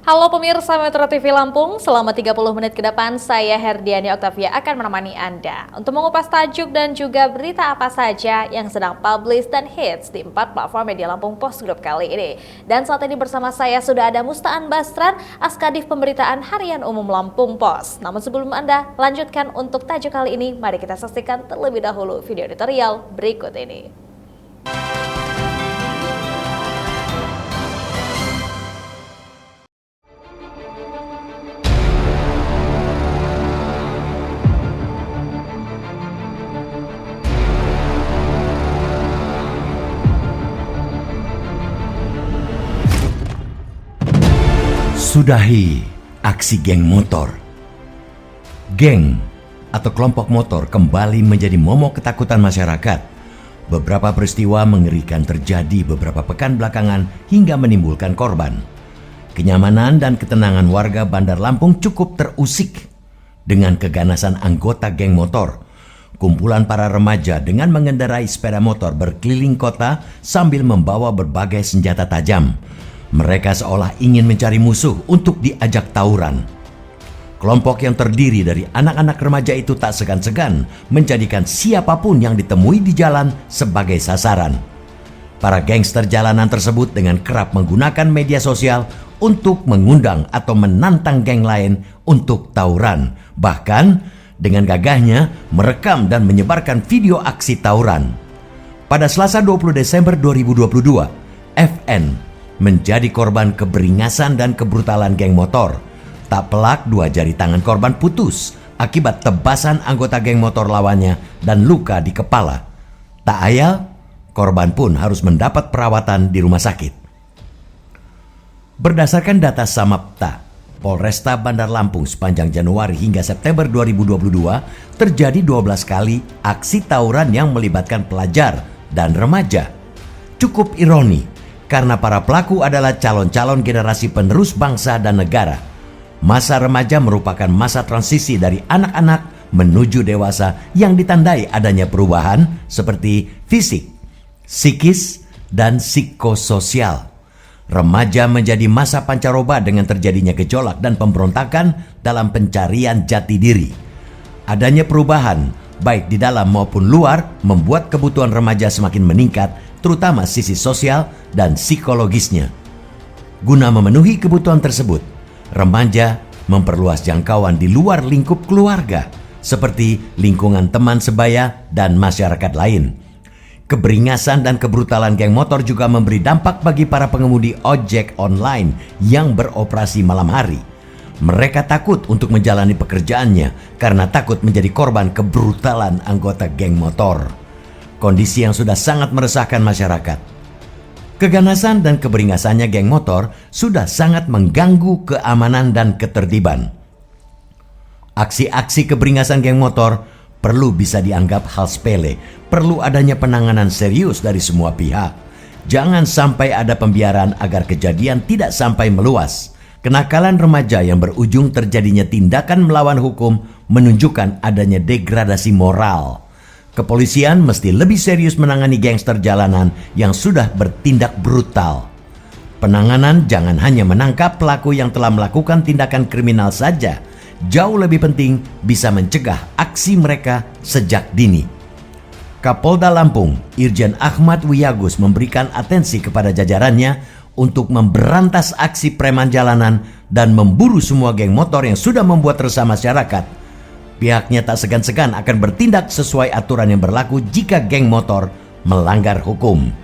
Halo pemirsa Metro TV Lampung, selama 30 menit ke depan saya Herdiani Oktavia akan menemani Anda untuk mengupas tajuk dan juga berita apa saja yang sedang publish dan hits di 4 platform media Lampung Post Group kali ini. Dan saat ini bersama saya sudah ada Mustaan Bastran, Askadif Pemberitaan Harian Umum Lampung Post. Namun sebelum Anda lanjutkan untuk tajuk kali ini, mari kita saksikan terlebih dahulu video editorial berikut ini. Sudahi aksi geng motor. Geng atau kelompok motor kembali menjadi momok ketakutan masyarakat. Beberapa peristiwa mengerikan terjadi beberapa pekan belakangan hingga menimbulkan korban. Kenyamanan dan ketenangan warga Bandar Lampung cukup terusik dengan keganasan anggota geng motor. Kumpulan para remaja dengan mengendarai sepeda motor berkeliling kota sambil membawa berbagai senjata tajam. Mereka seolah ingin mencari musuh untuk diajak tawuran. Kelompok yang terdiri dari anak-anak remaja itu tak segan-segan menjadikan siapapun yang ditemui di jalan sebagai sasaran. Para gangster jalanan tersebut dengan kerap menggunakan media sosial untuk mengundang atau menantang geng lain untuk tawuran. Bahkan dengan gagahnya merekam dan menyebarkan video aksi tawuran. Pada Selasa 20 Desember 2022, FN menjadi korban keberingasan dan kebrutalan geng motor. Tak pelak 2 jari tangan korban putus akibat tebasan anggota geng motor lawannya dan luka di kepala. Tak ayal, korban pun harus mendapat perawatan di rumah sakit. Berdasarkan data Samapta, Polresta Bandar Lampung sepanjang Januari hingga September 2022 terjadi 12 kali aksi tawuran yang melibatkan pelajar dan remaja. Cukup ironi karena para pelaku adalah calon-calon generasi penerus bangsa dan negara. Masa remaja merupakan masa transisi dari anak-anak menuju dewasa yang ditandai adanya perubahan seperti fisik, psikis, dan psikososial. Remaja menjadi masa pancaroba dengan terjadinya gejolak dan pemberontakan dalam pencarian jati diri. Adanya perubahan, baik di dalam maupun luar, membuat kebutuhan remaja semakin meningkat, terutama sisi sosial dan psikologisnya. Guna memenuhi kebutuhan tersebut, remaja memperluas jangkauan di luar lingkup keluarga, seperti lingkungan teman sebaya dan masyarakat lain. Keberingasan dan kebrutalan geng motor juga memberi dampak bagi para pengemudi ojek online yang beroperasi malam hari. Mereka takut untuk menjalani pekerjaannya karena takut menjadi korban kebrutalan anggota geng motor. Kondisi yang sudah sangat meresahkan masyarakat. Keganasan dan keberingasannya geng motor sudah sangat mengganggu keamanan dan ketertiban. Aksi-aksi keberingasan geng motor perlu bisa dianggap hal sepele, perlu adanya penanganan serius dari semua pihak. Jangan sampai ada pembiaran agar kejadian tidak sampai meluas. Kenakalan remaja yang berujung terjadinya tindakan melawan hukum menunjukkan adanya degradasi moral. Kepolisian mesti lebih serius menangani gangster jalanan yang sudah bertindak brutal. Penanganan jangan hanya menangkap pelaku yang telah melakukan tindakan kriminal saja. Jauh lebih penting bisa mencegah aksi mereka sejak dini. Kapolda Lampung, Irjen Ahmad Wiyagus memberikan atensi kepada jajarannya untuk memberantas aksi preman jalanan dan memburu semua geng motor yang sudah membuat resah masyarakat. Pihaknya tak segan-segan akan bertindak sesuai aturan yang berlaku jika geng motor melanggar hukum.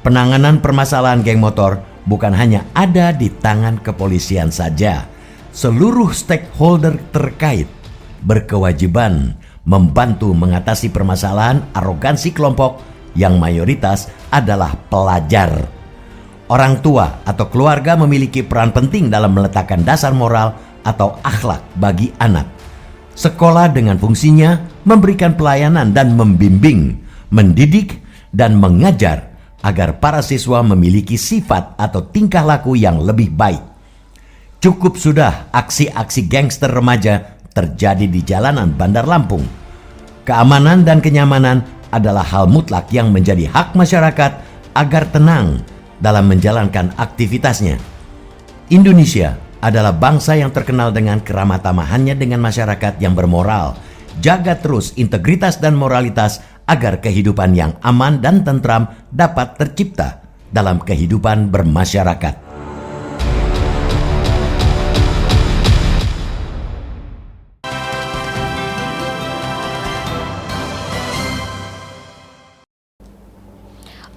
Penanganan permasalahan geng motor bukan hanya ada di tangan kepolisian saja. Seluruh stakeholder terkait berkewajiban membantu mengatasi permasalahan arogansi kelompok yang mayoritas adalah pelajar. Orang tua atau keluarga memiliki peran penting dalam meletakkan dasar moral atau akhlak bagi anak. Sekolah dengan fungsinya memberikan pelayanan dan membimbing, mendidik, dan mengajar agar para siswa memiliki sifat atau tingkah laku yang lebih baik. Cukup sudah aksi-aksi gangster remaja terjadi di jalanan Bandar Lampung. Keamanan dan kenyamanan adalah hal mutlak yang menjadi hak masyarakat agar tenang dalam menjalankan aktivitasnya. Indonesia adalah bangsa yang terkenal dengan keramah tamahannya dengan masyarakat yang bermoral. Jaga terus integritas dan moralitas agar kehidupan yang aman dan tentram dapat tercipta dalam kehidupan bermasyarakat.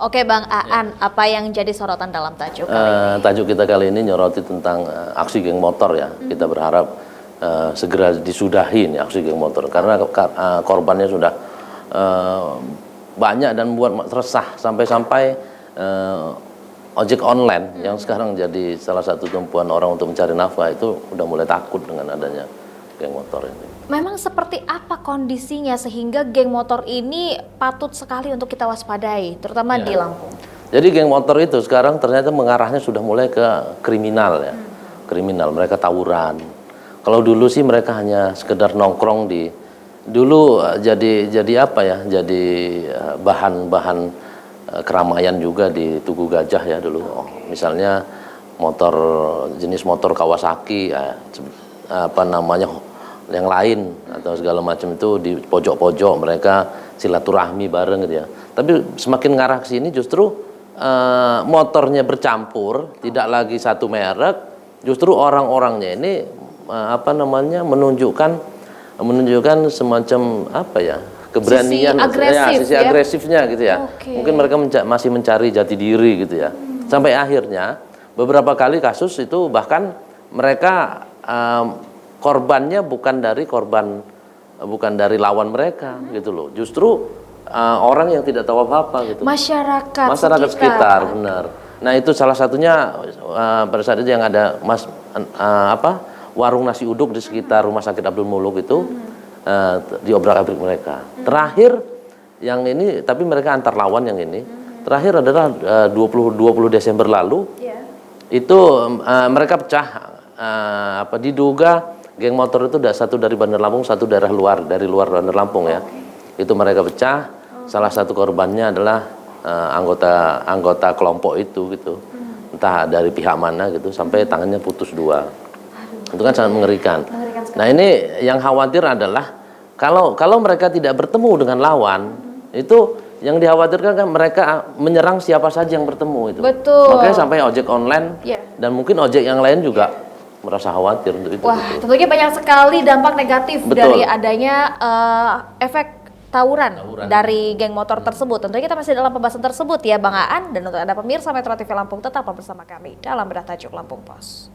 Oke Bang Aan, apa yang jadi sorotan dalam tajuk kali ini? Tajuk kita kali ini nyoroti tentang aksi geng motor ya. Kita berharap segera disudahi nih aksi geng motor karena korbannya sudah banyak dan membuat resah sampai-sampai ojek online yang sekarang jadi salah satu tumpuan orang untuk mencari nafkah itu udah mulai takut dengan adanya geng motor ini. Memang seperti apa kondisinya sehingga geng motor ini patut sekali untuk kita waspadai, terutama di Lampung? Jadi geng motor itu sekarang ternyata mengarahnya sudah mulai ke kriminal ya. Kriminal, mereka tawuran. Kalau dulu sih mereka hanya sekedar nongkrong dulu jadi apa ya? Jadi bahan-bahan keramaian juga di Tugu Gajah ya dulu. Misalnya jenis motor Kawasaki apa namanya yang lain atau segala macam itu di pojok-pojok mereka silaturahmi bareng gitu ya. Tapi semakin ngarah ke sini justru motornya bercampur, tidak lagi satu merek, justru orang-orangnya ini menunjukkan semacam apa ya? Keberanian, sisi agresifnya gitu ya. Okay. Mungkin mereka masih mencari jati diri gitu ya. Sampai akhirnya beberapa kali kasus itu bahkan mereka korbannya bukan dari lawan mereka gitu loh. Justru orang yang tidak tahu apa-apa gitu. Masyarakat sekitar, benar. Nah, itu salah satunya pada saat itu yang ada warung nasi uduk di sekitar Rumah Sakit Abdul Muluk itu diobrak-abrik mereka. Terakhir yang ini tapi mereka antar lawan yang ini. Terakhir adalah 20 Desember lalu. Itu mereka pecah diduga geng motor itu satu dari Bandar Lampung, satu dari luar Bandar Lampung ya. Itu mereka pecah. Salah satu korbannya adalah anggota kelompok itu gitu. Entah dari pihak mana gitu sampai tangannya putus dua. Itu kan sangat mengerikan. Nah, ini yang khawatir adalah kalau mereka tidak bertemu dengan lawan, itu yang dikhawatirkan kan mereka menyerang siapa saja yang bertemu itu. Betul. Makanya sampai ojek online dan mungkin ojek yang lain juga merasa khawatir untuk itu. Wah, tentunya banyak sekali dampak negatif dari adanya efek tawuran dari geng motor tersebut. Tentunya kita masih dalam pembahasan tersebut ya Bang Aan, dan untuk Anda pemirsa Metro TV Lampung tetaplah bersama kami dalam Bedah Tajuk Lampung Pos.